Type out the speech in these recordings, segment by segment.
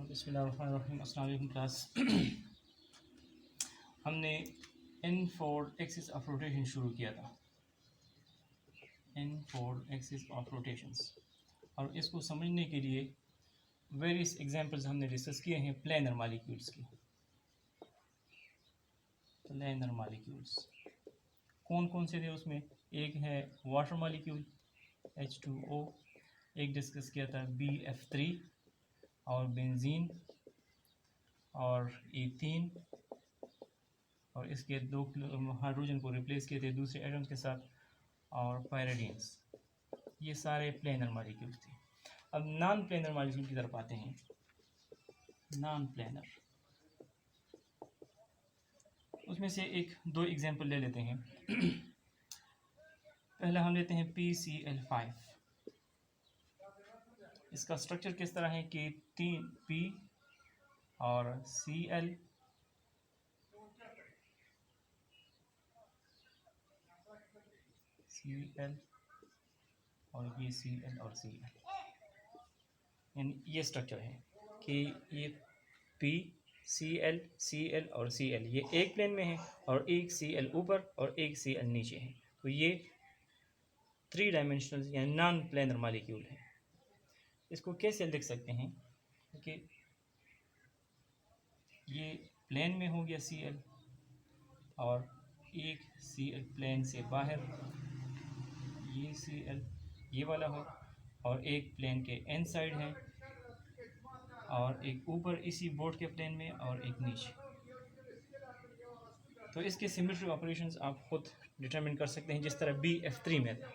बिस्मिल्लाहिर्रहमानिर्रहीम। अस्सलाम वालेकुम क्लास। हमने N4 एक्सिस ऑफ रोटेशन शुरू किया था, N4 एक्सिस ऑफ रोटेशंस, और इसको समझने के लिए वेरियस एग्जांपल्स हमने डिस्कस किए हैं प्लेनर मॉलिक्यूल्स की। प्लेनर मॉलिक्यूल्स कौन कौन से थे उसमें? एक है वाटर मॉलिक्यूल H2O, एक डिस्कस किया था BF3 और बेंजीन और एथीन, और इसके दो हाइड्रोजन को रिप्लेस किए थे दूसरे एटम्स के साथ, और पायरिडीन्स। ये सारे प्लेनर मॉलिक्यूल्स थे। अब नॉन प्लेनर मॉलिक्यूल की तरफ आते हैं। नॉन प्लेनर, उसमें से एक दो एग्जांपल ले लेते हैं। पहला हम लेते हैं PCl5। इसका स्ट्रक्चर किस तरह है कि 3 P और Cl और ये Cl और Cl, यानी ये स्ट्रक्चर है कि ये P Cl और Cl ये एक प्लेन में है, और एक Cl ऊपर और एक Cl नीचे है। तो ये 3 डायमेंशनल या नॉन प्लेनर मॉलिक्यूल है। इसको कैसे लिख सकते हैं कि ये प्लेन में हो गया Cl, और एक Cl प्लेन से बाहर ये Cl ये वाला हो, और एक प्लेन के एन साइड है, और एक ऊपर इसी बोर्ड के प्लेन में और एक नीचे। तो इसके सिमेट्री ऑपरेशंस आप खुद डिटरमिन कर सकते हैं, जिस तरह BF3 में था।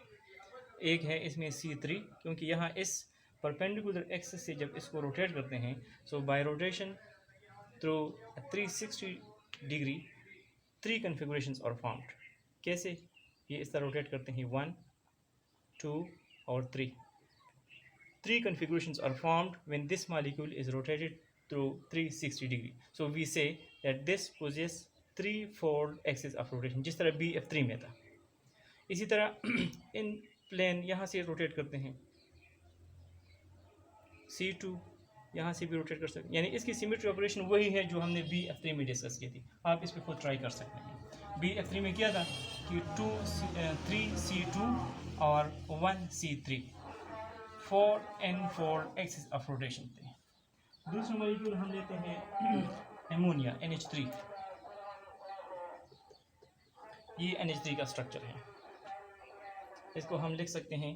एक है इसमें C3, क्योंकि यहाँ इस परपेंडिकुलर एक्सिस से जब इसको रोटेट करते हैं, so by rotation through 360 degree 3 configurations are formed. कैसे? ये इस तरह रोटेट करते हैं 1 2 और 3 configurations are formed when this molecule is rotated through 360 degree. So we say that this possesses 3-fold axis of rotation, जिस तरह BF3 में था। इसी तरह इन प्लेन यहाँ से रोटेट करते हैं, C2 यहाँ से भी रोटेट कर सकते हैं, यानी इसकी सिमेट्री ऑपरेशन वही है जो हमने BF3 में डिस्कस की थी। आप इस पर खुद ट्राई कर सकते हैं। BF3 में क्या था कि 3C2 और 1C3 4N4 axis of rotation थे। दूसरा मॉलिक्यूल हम लेते हैं एमोनिया NH3। ये NH3 का स्ट्रक्चर है। इसको हम लिख सकते हैं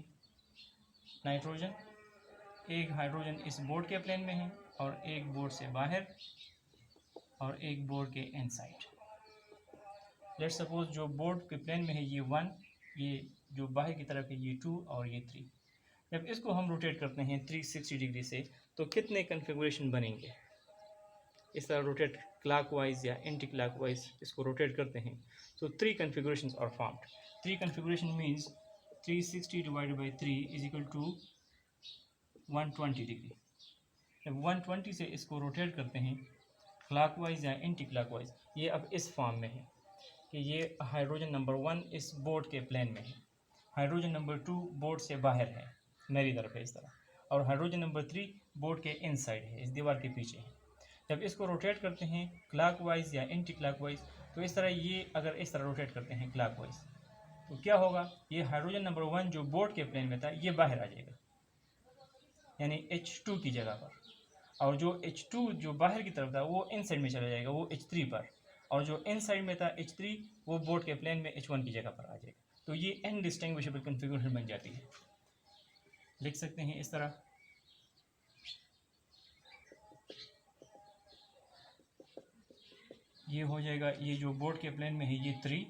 नाइट्रोजन, एक हाइड्रोजन इस बोर्ड के प्लेन में है और एक बोर्ड से बाहर और एक बोर्ड के एन साइड। लेट्स सपोज जो बोर्ड के प्लेन में है ये 1, ये जो बाहर की तरफ है ये 2 और ये 3। जब इसको हम रोटेट करते हैं 360 डिग्री से, तो कितने कन्फिगरेशन बनेंगे? इस तरह रोटेट क्लॉकवाइज या एंटी क्लॉकवाइज इसको रोटेट करते हैं, तो 3 configurations are formed. 3 configuration means 360 divided by 3 is equal to 120 degree. जब 120 से इसको रोटेट करते हैं क्लॉकवाइज या एंटी क्लॉकवाइज, ये अब इस फॉर्म में है कि ये हाइड्रोजन नंबर 1 इस बोर्ड के प्लेन में है, हाइड्रोजन नंबर 2 बोर्ड से बाहर है, मेरी तरफ है इस तरह, और हाइड्रोजन नंबर 3 बोर्ड के इनसाइड है, इस दीवार के पीछे है। जब इसको रोटेट करते हैं क्लॉकवाइज या एंटी क्लॉकवाइज, तो इस तरह ये अगर इस तरह रोटेट करते हैं क्लॉकवाइज, तो क्या होगा? ये हाइड्रोजन नंबर 1 जो बोर्ड के प्लेन में था ये बाहर आ जाएगा, यानी H2 की जगह पर, और जो H2 जो बाहर की तरफ था वो इन साइड में चला जाएगा, वो H3 पर, और जो इन साइड में था H3 वो बोर्ड के प्लेन में H1 की जगह पर आ जाएगा। तो ये इनडिस्टिंग्विशेबल कन्फिगरेशन बन जाती है। लिख सकते हैं इस तरह, ये हो जाएगा, ये जो बोर्ड के प्लेन में है ये 3,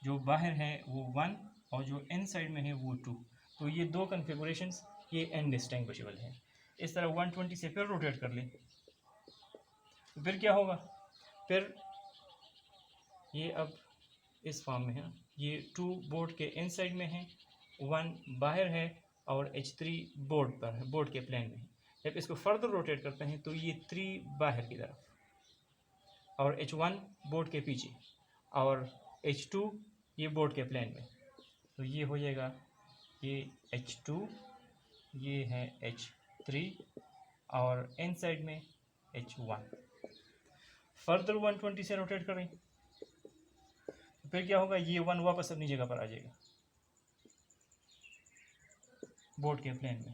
जो बाहर है वो 1, और जो इन साइड में है वो 2। तो ये 2 कन्फिगरेशंस ये इनडिस्टिंग्विशेबल है। इस तरह 120 से फिर रोटेट कर लें, तो फिर क्या होगा? फिर ये अब इस फॉर्म में है, ये 2 बोर्ड के इन साइड में है, 1 बाहर है, और H3 बोर्ड पर है, बोर्ड के प्लेन में है। जब इसको फर्दर रोटेट करते हैं तो ये 3 बाहर की तरफ, और H1 बोर्ड के पीछे, और H2 ये बोर्ड के प्लेन में। तो ये हो जाएगा, ये H2, ये है H3, और इन साइड में H1। फर्दर 120 से रोटेट करें तो फिर क्या होगा, ये 1 वापस अपनी जगह पर आ जाएगा बोर्ड के प्लेन में।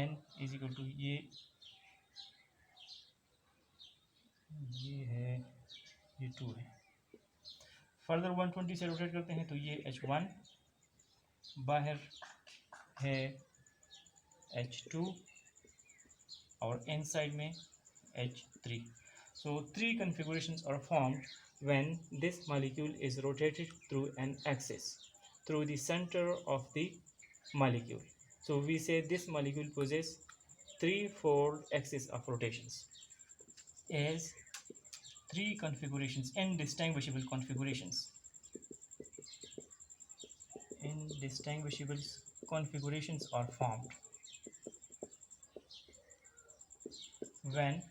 n इज इक्वल टू ये है, ये 2 है। फर्दर 120 से रोटेट करते हैं तो ये H1 बाहर है H2 और इनसाइड में H3। So 3 configurations are formed when this molecule is rotated through an axis through the center of the molecule. So we say this molecule possesses 3-fold axis of rotations as 3 configurations, indistinguishable configurations. Indistinguishable configurations are formed when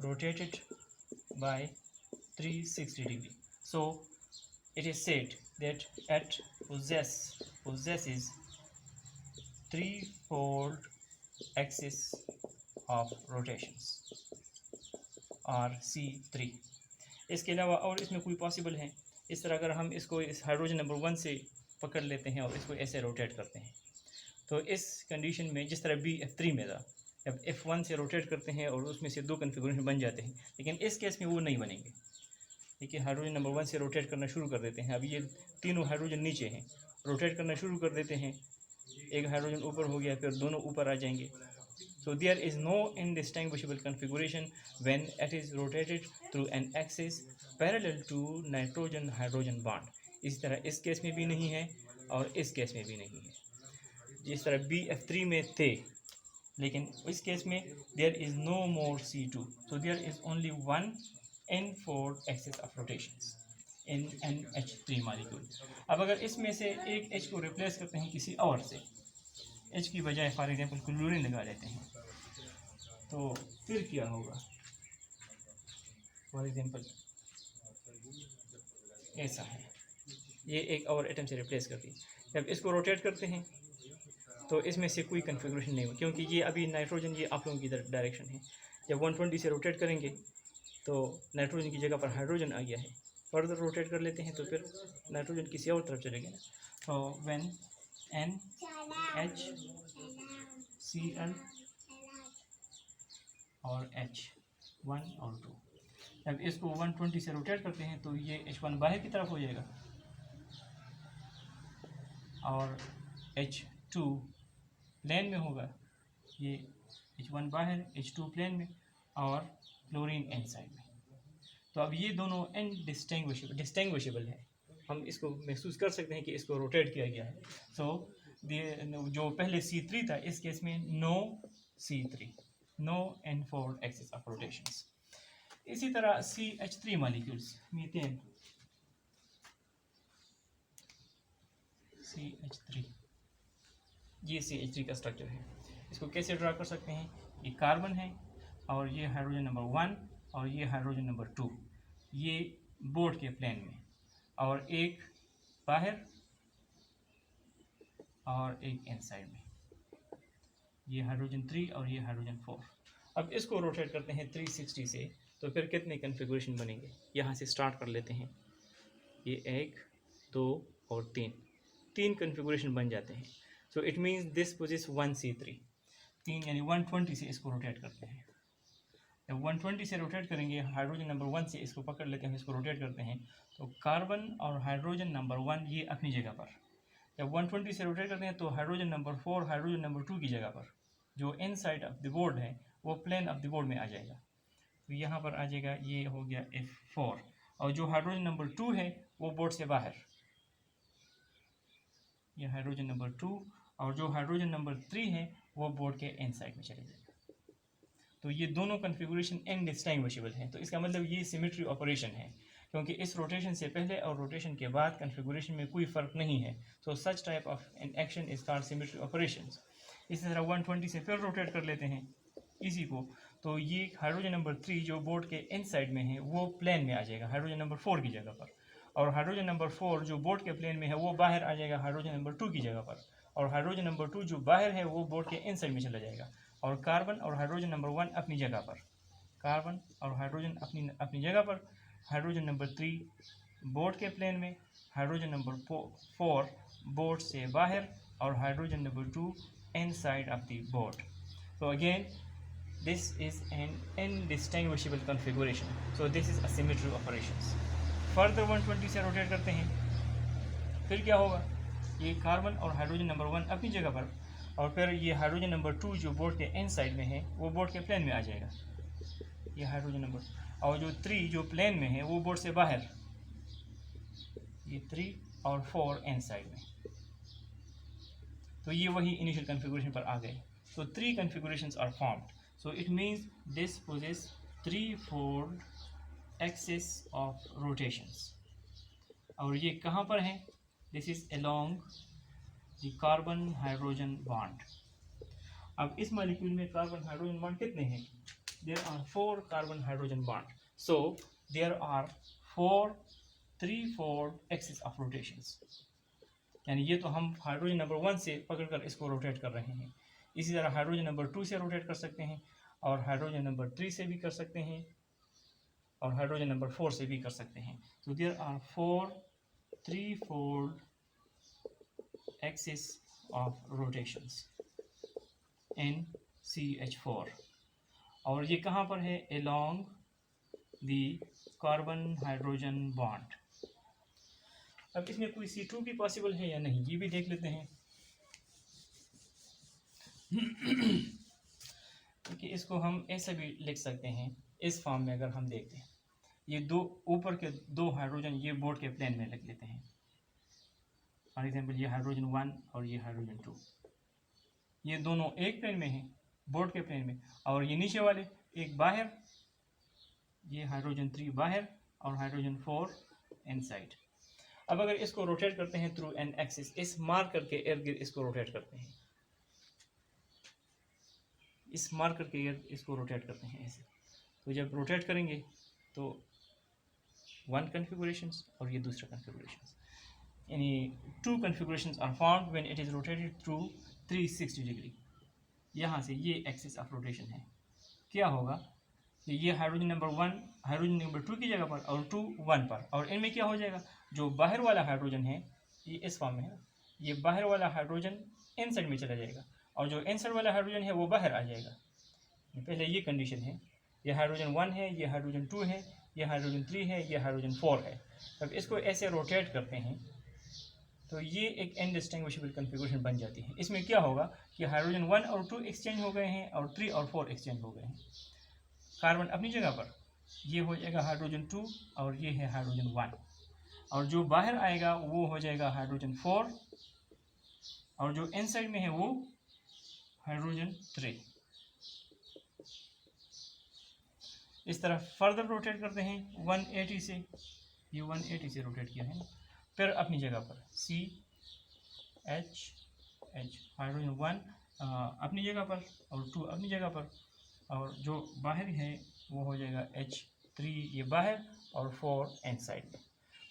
rotated by 360 degree. So it is said that it possesses 3-fold axis of rotations और C3। इसके अलावा और इसमें कोई possible है, इस तरह अगर हम इसको इस हाइड्रोजन नंबर 1 से पकड़ लेते हैं और इसको ऐसे रोटेट करते हैं तो इस कंडीशन में जिस तरह BF3 में था, जब F1 से रोटेट करते हैं और उसमें से 2 कन्फिगरेशन बन जाते हैं, लेकिन इस केस में वो नहीं बनेंगे। देखिए हाइड्रोजन नंबर 1 से रोटेट करना शुरू कर देते हैं, अभी ये तीनों हाइड्रोजन नीचे हैं, रोटेट करना शुरू कर देते हैं, एक हाइड्रोजन ऊपर हो गया, फिर दोनों ऊपर आ जाएंगे। So there is no indistinguishable configuration when it is rotated through an axis parallel to nitrogen hydrogen bond। इस तरह इस केस में भी नहीं है और इस केस में भी नहीं है। जिस तरह BF3 में थे, लेकिन इस केस में there is no more C2, so there is only one n-fold axis of rotations in NH3 molecule। अब अगर इसमें से एक H को रिप्लेस करते हैं किसी और से, H की बजाय फॉर एग्जाम्पल क्लोरीन लगा लेते हैं, तो फिर क्या होगा। फॉर एग्जाम्पल ऐसा है, ये एक और एटम से रिप्लेस करती है, जब इसको रोटेट करते हैं तो इसमें से कोई कन्फिग्रेशन नहीं हो, क्योंकि ये अभी नाइट्रोजन ये आप लोगों की डायरेक्शन है। जब 120 से रोटेट करेंगे तो नाइट्रोजन की जगह पर हाइड्रोजन आ गया है, फर्दर रोटेट कर लेते हैं तो फिर नाइट्रोजन किसी और तरफ चले गए ना। तो व्हेन NHCl और H1 और 2, जब इसको 120 से रोटेट करते हैं तो ये H1 बाहर की तरफ हो जाएगा और H2 प्लेन में होगा, ये H1 बाहर, H2 प्लेन में और क्लोरीन इनसाइड में। तो अब ये दोनों डिस्टिंग्विशेबल है, हम इसको महसूस कर सकते हैं कि इसको रोटेट किया गया है। सो जो पहले C3 था, इस केस में no C3, no n-fold axis of rotations। इसी तरह CH3 मॉलिक्यूल्स, मीथेन CH3, ये CH3 का स्ट्रक्चर है। इसको कैसे ड्रा कर सकते हैं, ये कार्बन है और ये हाइड्रोजन नंबर 1 और ये हाइड्रोजन नंबर 2, ये बोर्ड के प्लेन में, और एक बाहर और एक इनसाइड में, ये हाइड्रोजन 3 और ये हाइड्रोजन 4। अब इसको रोटेट करते हैं 360 से, तो फिर कितने कन्फिगरेशन बनेंगे, यहाँ से स्टार्ट कर लेते हैं, ये 1 2 और 3 कन्फिगरेशन बन जाते हैं। So it means this poses 1C3, 3 यानी 120 से इसको रोटेट करते हैं। जब 120 से रोटेट करेंगे, हाइड्रोजन नंबर 1 से इसको पकड़ लेते हैं, इसको रोटेट करते हैं, तो कार्बन और हाइड्रोजन नंबर 1 ये अपनी जगह पर। जब 120 से रोटेट करते हैं तो हाइड्रोजन नंबर 4 हाइड्रोजन नंबर 2 की जगह पर, जो इन साइड ऑफ द बोर्ड है वो प्लेन ऑफ द बोर्ड में आ जाएगा, तो यहाँ पर आ जाएगा, ये हो गया F4। और जो हाइड्रोजन नंबर 2 है वो बोर्ड से बाहर, ये हाइड्रोजन नंबर 2, और जो हाइड्रोजन नंबर 3 है वो बोर्ड के इन साइड में चले जाएगा। तो ये दोनों कन्फिगरेशन इनडिस्टिंग्विशेबल हैं। तो इसका मतलब ये सिमेट्री ऑपरेशन है, क्योंकि इस रोटेशन से पहले और रोटेशन के बाद कन्फिगरेशन में कोई फ़र्क नहीं है। So such type of an action is called symmetry operations. इसी तरह 120 से फिर रोटेट कर लेते हैं इसी को, तो ये हाइड्रोजन नंबर 3 जो बोर्ड के इन साइड में है वो प्लेन में आ जाएगा हाइड्रोजन नंबर 4 की जगह पर, और हाइड्रोजन नंबर 4 जो बोर्ड के प्लेन में है वो बाहर आ जाएगा हाइड्रोजन नंबर 2 की जगह पर, और हाइड्रोजन नंबर 2 जो बाहर है वो बोर्ड के इनसाइड में चला जाएगा, और कार्बन और हाइड्रोजन नंबर 1 अपनी जगह पर, कार्बन और हाइड्रोजन अपनी अपनी जगह पर, हाइड्रोजन नंबर 3 बोर्ड के प्लेन में, हाइड्रोजन नंबर 4 बोर्ड से बाहर, और hydrogen number 2 inside of the board. So again, this is an indistinguishable configuration. So this is asymmetry operations. Further 120 से रोटेट करते हैं, फिर क्या होगा, ये कार्बन और हाइड्रोजन नंबर 1 अपनी जगह पर, और फिर ये हाइड्रोजन नंबर 2 जो बोर्ड के इन साइड में है वो बोर्ड के प्लेन में आ जाएगा, ये हाइड्रोजन नंबर, और जो 3 जो प्लेन में है वो बोर्ड से बाहर, ये 3 और 4 इन साइड में. तो ये वही इनिशियल कन्फिगुरेशन पर आ गए. So 3 configurations are formed. So it means this possesses 3-fold axis of rotations. और ये कहाँ पर है? This is along the carbon hydrogen bond. अब इस मॉलिक्यूल में कार्बन हाइड्रोजन बॉन्ड कितने हैं? There are 4 carbon hydrogen bond. So there are 4 3-fold axis of rotations. यानी ये तो हम हाइड्रोजन नंबर 1 से पकड़कर इसको रोटेट कर रहे हैं. इसी तरह हाइड्रोजन नंबर 2 से रोटेट कर सकते हैं, और हाइड्रोजन नंबर 3 से भी कर सकते हैं, और हाइड्रोजन नंबर 4 से भी कर सकते हैं. तो there are 4 3-fold axis of rotations in CH4. और ये कहाँ पर है? Along the carbon hydrogen bond. अब इसमें कोई C2 भी पॉसिबल है या नहीं, ये भी देख लेते हैं. क्योंकि इसको हम ऐसे भी लिख सकते हैं इस फॉर्म में. अगर हम देखते हैं ये दो ऊपर के 2 हाइड्रोजन ये बोर्ड के प्लेन में लिख लेते हैं. फॉर एग्जांपल ये हाइड्रोजन 1 और ये हाइड्रोजन 2, ये दोनों एक प्लेन में हैं, बोर्ड के प्लेन में, और ये नीचे वाले एक बाहर, ये हाइड्रोजन 3 बाहर और हाइड्रोजन 4 इनसाइड. अब अगर इसको रोटेट करते हैं थ्रू एन एक्सिस, इस मार्कर के इर्द गिर्द इसको रोटेट करते हैं, इस मार्कर के इर्द इसको रोटेट करते हैं ऐसे. तो जब रोटेट करेंगे तो 1 कन्फिगुरेशंस और ये दूसरा कन्फिगुरेशंस, यानी 2 configurations are formed when it is rotated through 360 degree. यहाँ से ये एक्सिस ऑफ रोटेशन है. क्या होगा कि ये हाइड्रोजन नंबर 1 हाइड्रोजन नंबर 2 की जगह पर और 2 1 पर, और इनमें क्या हो जाएगा, जो बाहर वाला हाइड्रोजन है ये इस फॉर्म में है, ये बाहर वाला हाइड्रोजन इन साइड में चला जाएगा, और जो इनसाइड वाला हाइड्रोजन है वो बाहर आ जाएगा. पहले ये कंडीशन है, ये हाइड्रोजन 1 है, ये हाइड्रोजन 2 है, ये हाइड्रोजन 3 है, ये हाइड्रोजन 4 है. अब इसको ऐसे रोटेट करते हैं तो ये एक इनडिस्टिंग्विशेबल कन्फिगुरेशन बन जाती है. इसमें क्या होगा कि हाइड्रोजन 1 और 2 एक्सचेंज हो गए हैं, और 3 और 4 एक्सचेंज हो गए हैं. कार्बन अपनी जगह पर, ये हो जाएगा हाइड्रोजन 2 और ये है हाइड्रोजन 1, और जो बाहर आएगा वो हो जाएगा हाइड्रोजन 4, और जो इनसाइड में है वो हाइड्रोजन 3. इस तरह फर्दर रोटेट करते हैं 180 से, ये 180 से रोटेट किया है ना. फिर अपनी जगह पर CH हाइड्रोजन 1 अपनी जगह पर और 2 अपनी जगह पर, और जो बाहर है वो हो जाएगा H3 ये बाहर और 4 inside.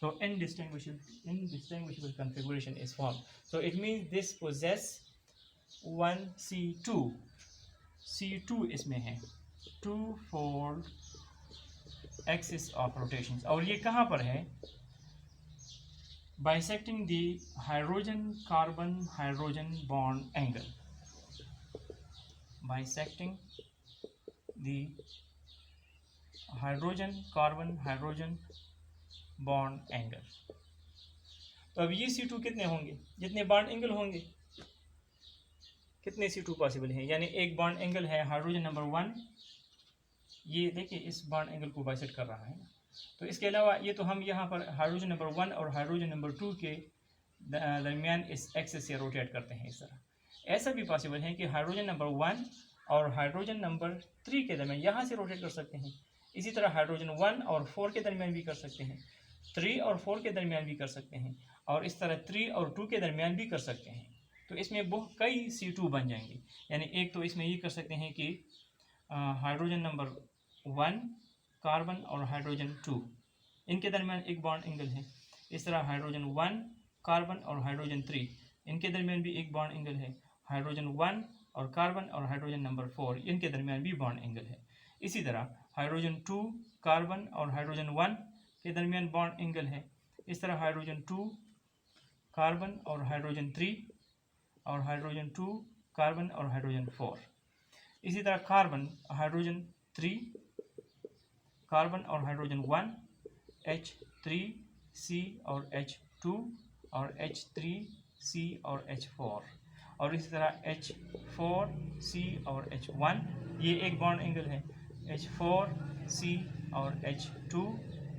So indistinguishable configuration is formed. So it means this possess 1 C2. C2 इसमें है 2-fold axis of rotations. और ये कहाँ पर है? Bisecting the hydrogen carbon hydrogen bond angle. Bisecting the hydrogen carbon hydrogen bond angle. तो अब ये C2 कितने होंगे? जितने बॉन्ड एंगल होंगे, कितने C2 पॉसिबल हैं? यानी एक बॉन्ड एंगल है हाइड्रोजन नंबर 1, ये देखिए इस बॉन्ड एंगल को बाइसेक्ट कर रहा है ना. तो इसके अलावा ये तो हम यहाँ पर हाइड्रोजन नंबर 1 और हाइड्रोजन नंबर 2 के दरमियान इस एक्सिस से रोटेट करते हैं इस तरह. ऐसा भी पॉसिबल है कि हाइड्रोजन नंबर 1 और हाइड्रोजन नंबर 3 के दरमियान यहाँ से रोटेट कर सकते हैं. इसी तरह हाइड्रोजन 1 और 4 के दरमियान भी कर सकते हैं, 3 और 4 के दरमियान भी कर सकते हैं, और इस तरह 3 और 2 के दरमियान भी कर सकते हैं. तो इसमें बहुत कई C2 बन जाएंगे. यानी एक तो इसमें ये कर सकते हैं कि हाइड्रोजन नंबर 1 कार्बन और हाइड्रोजन 2 इनके दरमियान एक बॉन्ड एंगल है. इस तरह हाइड्रोजन 1 कार्बन और हाइड्रोजन 3 इनके दरमियान भी एक बॉन्ड एंगल है। हाइड्रोजन 1 और कार्बन और हाइड्रोजन नंबर 4 इनके दरमियान भी बॉन्ड एंगल है। इसी तरह हाइड्रोजन 2 कार्बन और हाइड्रोजन 1 के दरमियान बॉन्ड एंगल है। इस तरह हाइड्रोजन 2 कार्बन और हाइड्रोजन 3 और हाइड्रोजन 2 कार्बन और हाइड्रोजन 4। इसी तरह कार्बन हाइड्रोजन 3 कार्बन और हाइड्रोजन 1 H3C और H2 और H3C और H4 और इसी तरह H4C और H1 ये एक बॉन्ड एंगल है। H4C और H2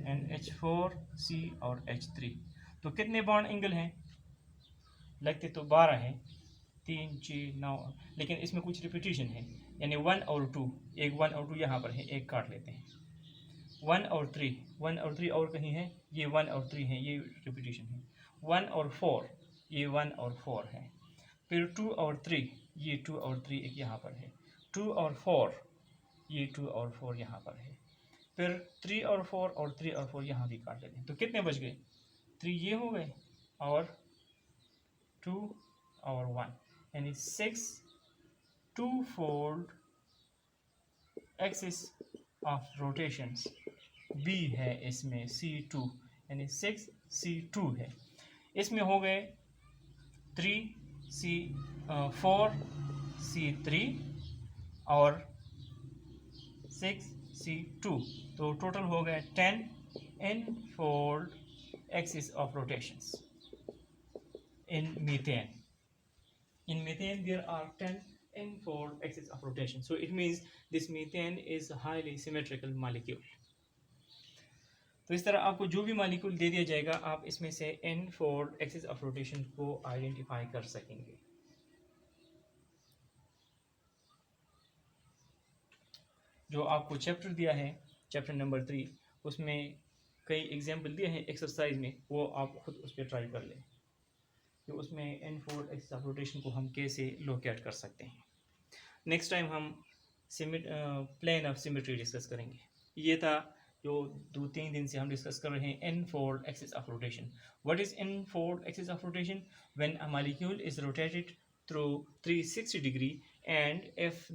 एंड H4C और H3। तो कितने बॉन्ड एंगल हैं? लगते तो 12 हैं, 3 6 9, लेकिन इसमें कुछ रिपीटिशन है, यानी 1 और 2, एक 1 और 2 यहाँ पर है, एक काट लेते हैं। 1 और 3 और कहीं है, ये 1 और 3 है, ये रिपीटिशन है। 1 और 4 ये 1 और 4 है। फिर 2 और 3 ये 2 और 3 एक यहाँ पर है। 2 और 4 ये 2 और 4 यहाँ पर है। फिर 3 और 4 और 3 और 4 यहाँ भी काट लेते हैं। तो कितने बच गए? 3 ये हो गए और 2 और 1, यानी 6 2-fold axis of rotations B है इसमें C2, यानी 6C2 है। इसमें हो गए 4C3 और 6C2, तो टोटल हो गए 10 n-fold axis of rotations in methane. In methane there are 10 n-fold axis of rotation, so it means this methane is a highly symmetrical molecule. तो इस तरह आपको जो भी मॉलिक्यूल दे दिया जाएगा आप इसमें से n-fold axis of rotation को आइडेंटिफाई कर सकेंगे। जो आपको चैप्टर दिया है, चैप्टर नंबर 3, उसमें कई एग्जाम्पल दिए हैं एक्सरसाइज में, वो आप खुद उस पर ट्राई कर लें कि उसमें n-fold axis of rotation को हम कैसे लोकेट कर सकते हैं। नेक्स्ट टाइम हम प्लेन ऑफ सिमेट्री डिस्कस करेंगे। ये था जो 2-3 दिन से हम डिस्कस कर रहे हैं n-fold axis of rotation. What is n-fold axis of rotation? When a molecule is rotated through 360 degree, and if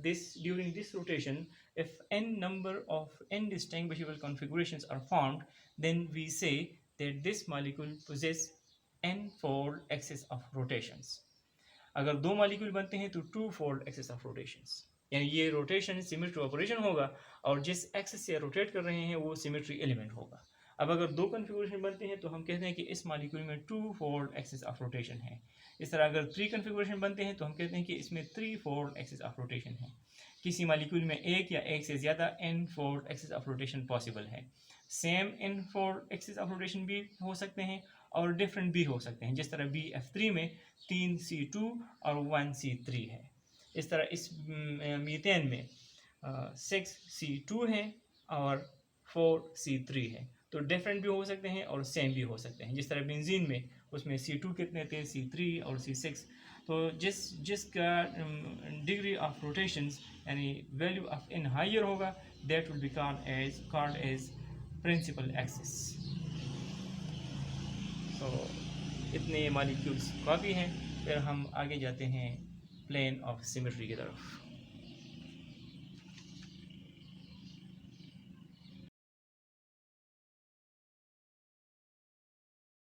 during this rotation if n number of indistinguishable configurations are formed, then we say that this molecule possesses n-fold axis of rotations. अगर 2 molecule बनते हैं तो 2-fold axis of rotations, यानी ये rotation symmetry operation होगा और जिस axis से रोटेट कर रहे हैं वो सिमेट्री एलिमेंट होगा। अब अगर 2 कन्फिगुरेशन बनते हैं तो हम कहते हैं कि इस मॉलिक्यूल में 2-fold एक्सिस ऑफ रोटेशन है। इस तरह अगर 3 कन्फिगुरेशन बनते हैं तो हम कहते हैं कि इसमें 3-fold एक्सिस ऑफ रोटेशन है। किसी मॉलिक्यूल में एक या एक से ज़्यादा n-fold axis of rotation possible है। Same n-fold axis of rotation भी हो सकते हैं और डिफरेंट भी हो सकते हैं, जिस तरह BF3 में 3C2 और 1C3 है। इस तरह इस मीथेन में 6C2 है और 4C3 है, तो डिफरेंट भी हो सकते हैं और सेम भी हो सकते हैं। जिस तरह बेंजीन में उसमें C2 कितने थे, C3 और C6, तो जिसका डिग्री ऑफ रोटेशंस यानी वैल्यू ऑफ n हायर होगा, that will be called as principal axis. तो इतने मॉलिक्यूल्स काफ़ी हैं। फिर हम आगे जाते हैं प्लेन ऑफ सिमेट्री की तरफ।